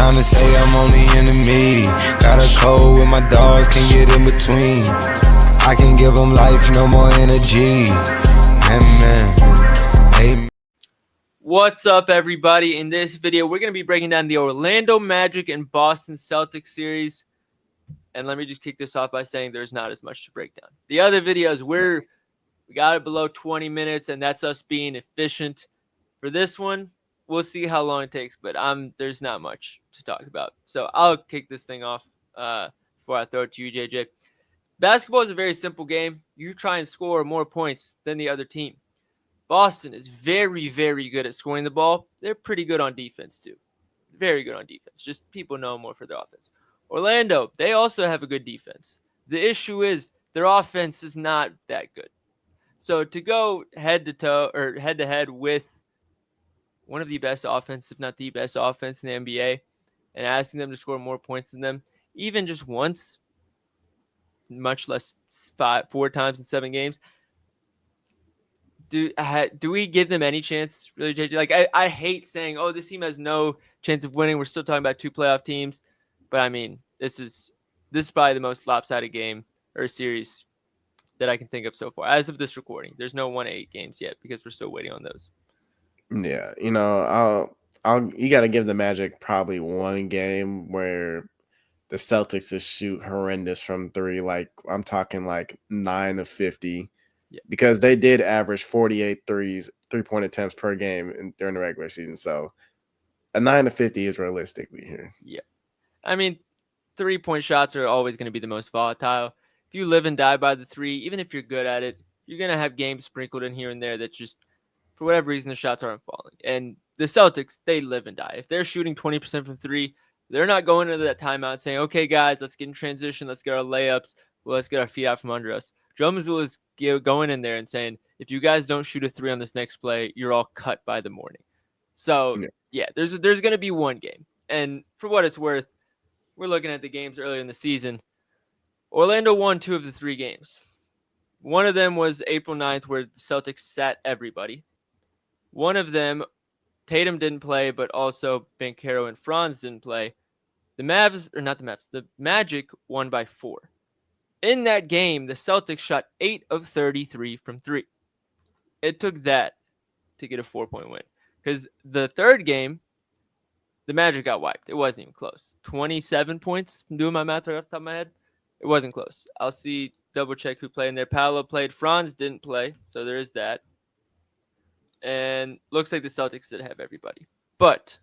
tryna say I'm only in the meeting. Got a cold with my dogs, can't get in between. I can give them life, no more energy. Amen. What's up, everybody? In this video, we're going to be breaking down the Orlando Magic and Boston Celtics series. And let me just kick this off by saying there's not as much to break down. The other videos, we got it below 20 minutes, and that's us being efficient. For this one, we'll see how long it takes, but there's not much to talk about. So I'll kick this thing off before I throw it to you, JJ. Basketball is a very simple game. You try and score more points than the other team. Boston is very, very good at scoring the ball. They're pretty good on defense, too. Very good on defense. Just people know more for their offense. Orlando, they also have a good defense. The issue is their offense is not that good. So to go head to head with one of the best offense, if not the best offense in the NBA, and asking them to score more points than them, even just once, much less 4 times in 7 games, do we give them any chance, really, JJ? Like, I hate saying, oh, this team has no chance of winning. We're still talking about 2 playoff teams. But, I mean, this is probably the most lopsided game or series that I can think of so far. As of this recording, there's no 1-8 games yet because we're still waiting on those. Yeah, you got to give the Magic probably one game where the Celtics just shoot horrendous from 3. Like, I'm talking like 9 of 50. Yeah. Because they did average 48 3-point attempts per game during the regular season. So a 9 of 50 is realistically here. Yeah. I mean, 3-point shots are always going to be the most volatile. If you live and die by the 3, even if you're good at it, you're going to have games sprinkled in here and there that just, for whatever reason, the shots aren't falling. And the Celtics, they live and die. If they're shooting 20% from 3, they're not going into that timeout saying, okay, guys, let's get in transition. Let's get our layups. Well, let's get our feet out from under us. Joe Mazzulla is going in there and saying, if you guys don't shoot a 3 on this next play, you're all cut by the morning. So, yeah, there's going to be one game. And for what it's worth, we're looking at the games earlier in the season. Orlando won 2 of the 3 games. One of them was April 9th, where the Celtics sat everybody. One of them, Tatum didn't play, but also Banchero and Franz didn't play. The Magic won by 4. In that game, the Celtics shot 8 of 33 from 3. It took that to get a 4-point win. Because the third game, the Magic got wiped. It wasn't even close. 27 points. I'm doing my math right off the top of my head. It wasn't close. I'll double check who played in there. Paolo played. Franz didn't play. So there is that. And looks like the Celtics did have everybody. But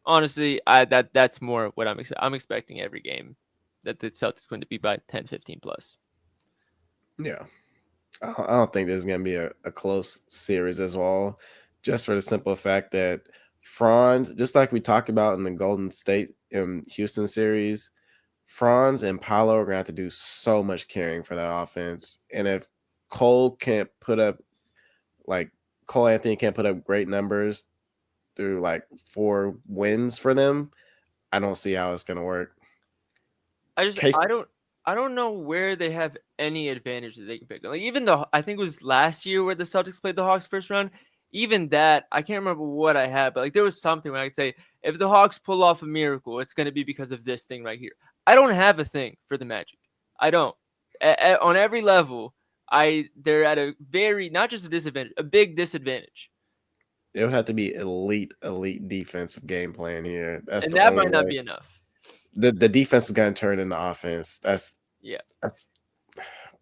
honestly, that's more what I'm expecting every game that the Celtics going to be by 10, 15 plus. Yeah. I don't think this is going to be a close series as well, just for the simple fact that Franz, just like we talked about in the Golden State and Houston series, Franz and Paolo are going to have to do so much carrying for that offense. And if Cole Anthony can't put up great numbers through like 4 wins for them, I don't see how it's going to work. I don't know where they have any advantage that they can pick. Like, even though I think it was last year where the Celtics played the Hawks first round, even that, I can't remember what I had, but like there was something where I could say, if the Hawks pull off a miracle, it's going to be because of this thing right here. I don't have a thing for the Magic. I don't. On every level, they're at a very, not just a disadvantage, a big disadvantage. It would have to be elite defensive game plan here. And that might not be enough. The defense is going to turn into offense.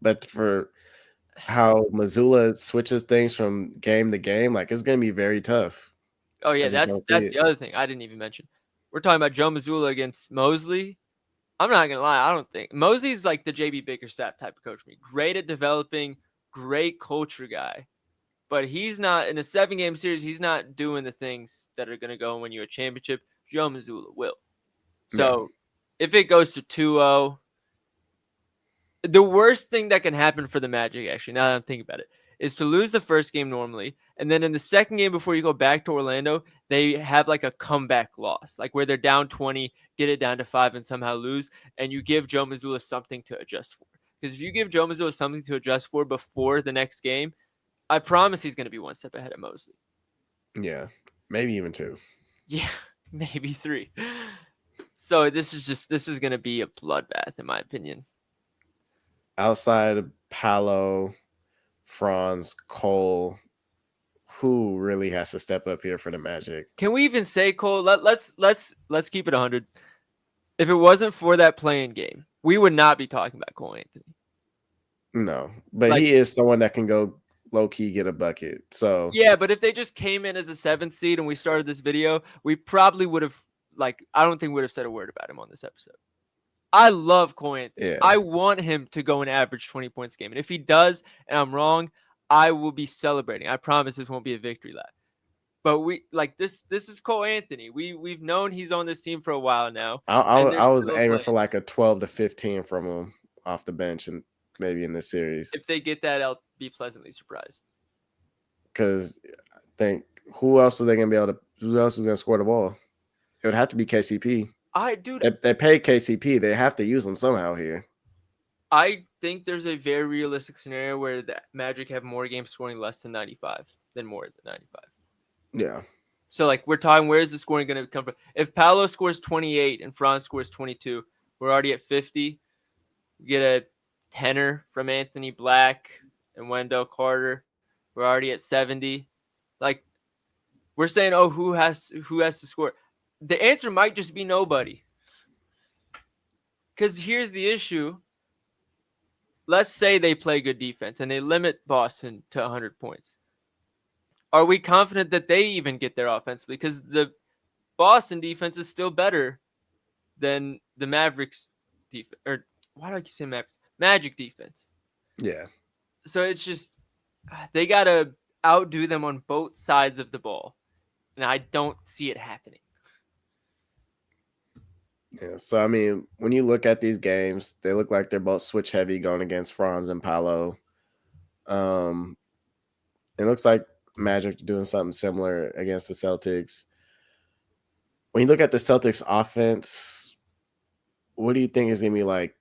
But for how Mazzulla switches things from game to game, like it's going to be very tough. Oh yeah, that's the other thing I didn't even mention. We're talking about Joe Mazzulla against Mosley. I'm not gonna lie, I don't think Mosley's like the JB Bickerstaff type of coach for me. Great at developing, great culture guy, but he's not in a 7-game series. He's not doing the things that are gonna go and win you a championship. Joe Mazzulla will. So if it goes to 2-0, the worst thing that can happen for the Magic, actually, now that I'm thinking about it, is to lose the first game normally, and then in the second game before you go back to Orlando, they have like a comeback loss, like where they're down 20, get it down to 5, and somehow lose, and you give Joe Mazzulla something to adjust for. Because if you give Joe Mazzulla something to adjust for before the next game, I promise he's going to be one step ahead of Mosley. Yeah, maybe even 2. Yeah, maybe 3. So this is going to be a bloodbath, in my opinion. Outside of Paolo, Franz, Cole, who really has to step up here for the Magic? Can we even say Cole? Let's keep it 100. If it wasn't for that playing game, we would not be talking about Cole Anthony. No, but Like- he is someone that can go low key get a bucket. So Yeah, but if they just came in as a 7th seed and we started this video, we probably would have I don't think we would have said a word about him on this episode. I love Cole Anthony. Yeah. I want him to go and average 20 points a game. And if he does and I'm wrong, I will be celebrating. I promise this won't be a victory lap. But this is Cole Anthony. We've known he's on this team for a while now. I was aiming for like a 12 to 15 from him off the bench and maybe in this series. If they get that, I'll be pleasantly surprised. Because I think who else is going to score the ball? It would have to be KCP. They paid KCP. They have to use him somehow here. I think there's a very realistic scenario where the Magic have more games scoring less than 95 than more than 95. Yeah. So we're talking, where is the scoring going to come from? If Paolo scores 28 and Franz scores 22, we're already at 50. We get a tenner from Anthony Black and Wendell Carter. We're already at 70. We're saying, oh, who has to score? The answer might just be nobody. Because here's the issue. Let's say they play good defense and they limit Boston to 100 points. Are we confident that they even get there offensively? Because the Boston defense is still better than the Mavericks defense. Or why do I keep saying Mavericks? Magic defense. Yeah. So it's just, they got to outdo them on both sides of the ball. And I don't see it happening. Yeah. So, I mean, when you look at these games, they look like they're both switch heavy going against Franz and Paolo. It looks like Magic doing something similar against the Celtics. When you look at the Celtics offense, what do you think is going to be like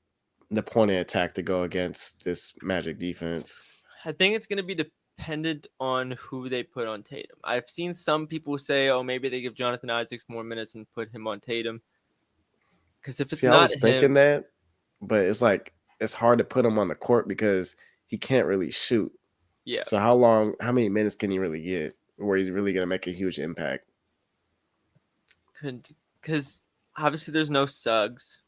the point of attack to go against this Magic defense? I think it's going to be dependent on who they put on Tatum. I've seen some people say, oh, maybe they give Jonathan Isaacs more minutes and put him on Tatum. Because if it's not I was him, thinking that, but it's hard to put him on the court because he can't really shoot. Yeah. So how many minutes can he really get where he's really going to make a huge impact? Because obviously there's no Suggs.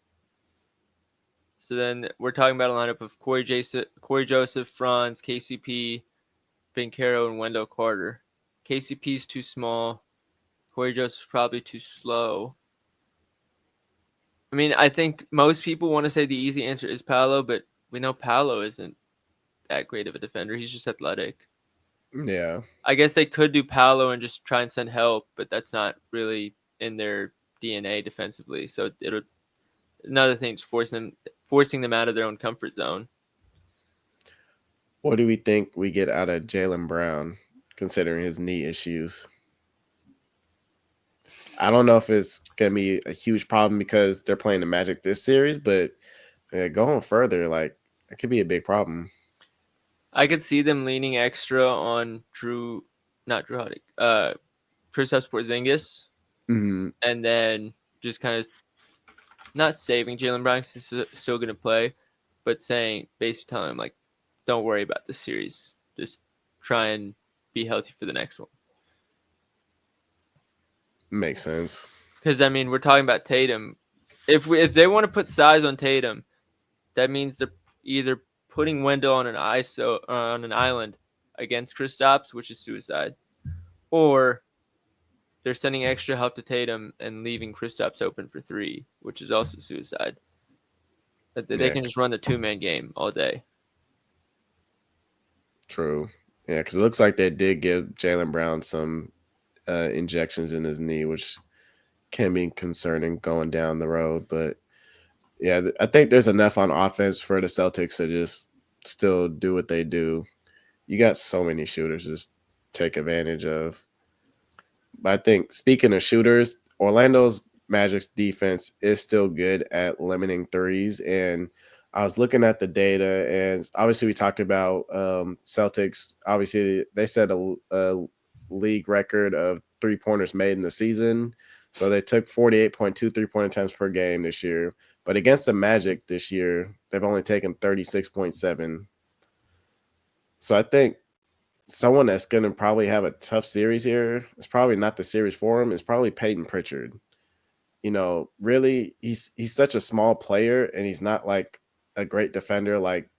So then we're talking about a lineup of Corey Joseph, Franz, KCP, Banchero, and Wendell Carter. KCP's too small. Corey Joseph's probably too slow. I mean, I think most people want to say the easy answer is Paolo, but we know Paolo isn't that great of a defender. He's just athletic. Yeah. I guess they could do Paolo and just try and send help, but that's not really in their DNA defensively. So it'll another thing is forcing them out of their own comfort zone. What do we think we get out of Jaylen Brown, considering his knee issues? I don't know if it's going to be a huge problem because they're playing the Magic this series, but going further, it could be a big problem. I could see them leaning extra on Kristaps Porzingis, and then just kind of not saving Jaylen Brown because he's still going to play, but basically telling him, don't worry about this series. Just try and be healthy for the next one. Makes sense. Because, I mean, we're talking about Tatum. If they want to put size on Tatum, that means they're either putting Wendell on an island against Kristaps, which is suicide, or they're sending extra help to Tatum and leaving Kristaps open for 3, which is also suicide. They can just run the 2-man game all day. True. Yeah, because it looks like they did give Jaylen Brown some injections in his knee, which can be concerning going down the road. But yeah, I think there's enough on offense for the Celtics to just still do what they do. You got so many shooters to just take advantage of. But I think, speaking of shooters, Orlando's Magic's defense is still good at limiting threes. And I was looking at the data, and obviously we talked about Celtics. Obviously, they set a league record of 3-pointers made in the season. So they took 48.2 3-point attempts per game this year. But against the Magic this year, they've only taken 36.7. So I think someone that's going to probably have a tough series here, it's probably not the series for him, it's probably Peyton Pritchard. Really, he's such a small player, and he's not like a great defender like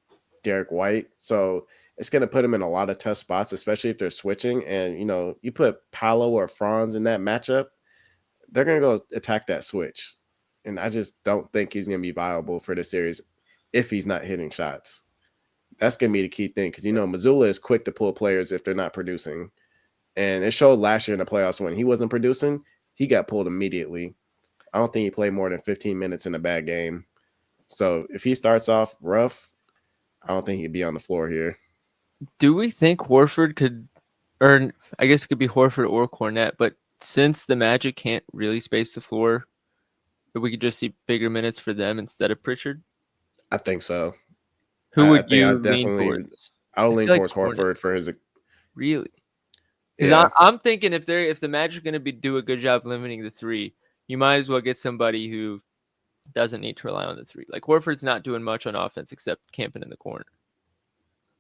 Derek White. So it's going to put him in a lot of tough spots, especially if they're switching. And, you put Paolo or Franz in that matchup, they're going to go attack that switch. And I just don't think he's going to be viable for this series if he's not hitting shots. That's going to be the key thing because, Missoula is quick to pull players if they're not producing. And it showed last year in the playoffs when he wasn't producing, he got pulled immediately. I don't think he played more than 15 minutes in a bad game. So if he starts off rough, I don't think he'd be on the floor here. Do we think Horford could, or I guess it could be Horford or Cornette, but since the Magic can't really space the floor, we could just see bigger minutes for them instead of Pritchard? I think so. Who would I think you I lean towards? I would lean feel towards Horford for his. Really? Because Yeah, I'm thinking if the Magic are going to do a good job limiting the three, you might as well get somebody who doesn't need to rely on the three. Like Horford's not doing much on offense except camping in the corner.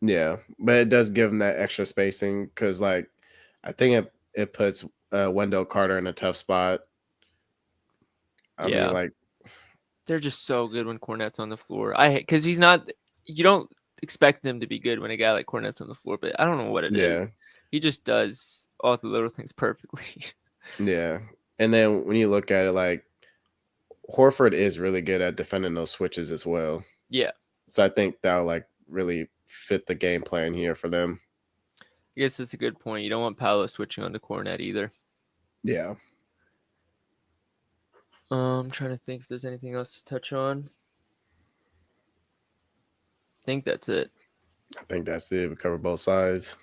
yeah, but it does give him that extra spacing because, I think it puts Wendell Carter in a tough spot. I mean, they're just so good when Cornette's on the floor. I hate because he's not. You don't expect them to be good when a guy like Cornette's on the floor, but I don't know what it is. He just does all the little things perfectly. Yeah, and then when you look at it, Horford is really good at defending those switches as well. Yeah. So I think that'll really fit the game plan here for them. I guess that's a good point. You don't want Paolo switching onto Cornette either. Yeah. I'm trying to think if there's anything else to touch on. I think that's it. I think that's it. We cover both sides.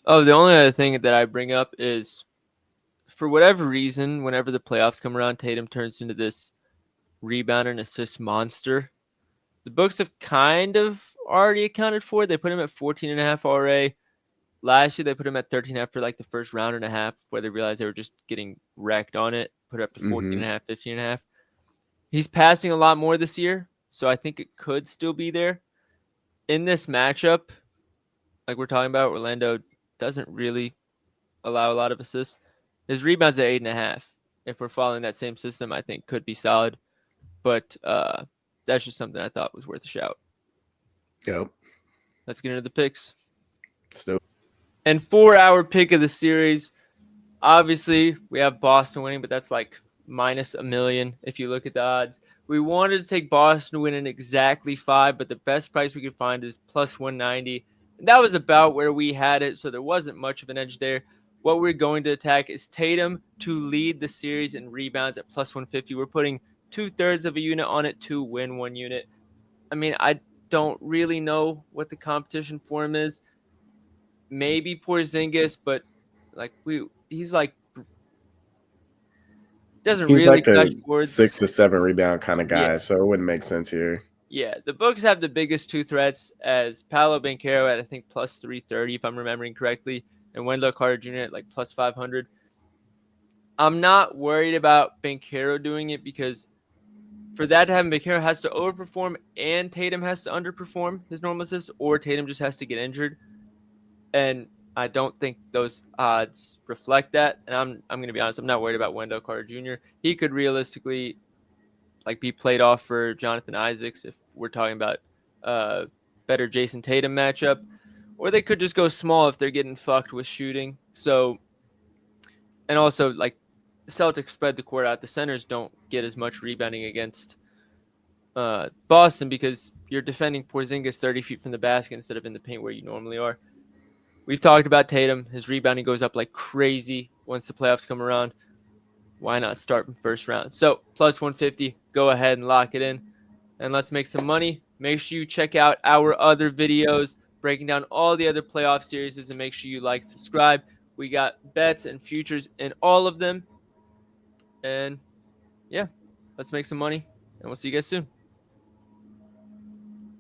Oh, the only other thing that I bring up is, for whatever reason, whenever the playoffs come around, Tatum turns into this rebound and assist monster. The books have kind of already accounted for it. They put him at 14.5 RA. Last year, they put him at 13.5 for the first round and a half, where they realized they were just getting wrecked on it. Put it up to 14.5, 15.5. He's passing a lot more this year, so I think it could still be there. In this matchup, like we're talking about, Orlando doesn't really allow a lot of assists. His rebounds at 8.5. If we're following that same system, I think could be solid. But that's just something I thought was worth a shout. Yep. Let's get into the picks. Still. And for our pick of the series, obviously we have Boston winning, but that's minus $1 million if you look at the odds. We wanted to take Boston to win in exactly 5, but the best price we could find is plus 190. And that was about where we had it, so there wasn't much of an edge there. What we're going to attack is Tatum to lead the series in rebounds at plus 150. We're putting 2/3 of a unit on it to win 1 unit. I mean, I don't really know what the competition for him is. Maybe Porzingis, but he's doesn't He's really like a gush towards 6 to 7 rebound kind of guy, Yeah. so it wouldn't make sense here. Yeah, the books have the biggest two threats as Paolo Banchero at I think plus 330 if I'm remembering correctly, and Wendell Carter Jr. at plus 500. I'm not worried about Banchero doing it because for that to happen, Banchero has to overperform and Tatum has to underperform his normal assists, or Tatum just has to get injured. And I don't think those odds reflect that. And I'm going to be honest, I'm not worried about Wendell Carter Jr. He could realistically be played off for Jonathan Isaacs if we're talking about better Jayson Tatum matchup. Or they could just go small if they're getting fucked with shooting. So, and also the Celtics spread the court out. The centers don't get as much rebounding against Boston because you're defending Porzingis 30 feet from the basket instead of in the paint where you normally are. We've talked about Tatum. His rebounding goes up like crazy once the playoffs come around. Why not start in first round? So plus 150, go ahead and lock it in. And let's make some money. Make sure you check out our other videos breaking down all the other playoff series, and make sure you like, subscribe. We got bets and futures in all of them. And yeah, let's make some money, and we'll see you guys soon.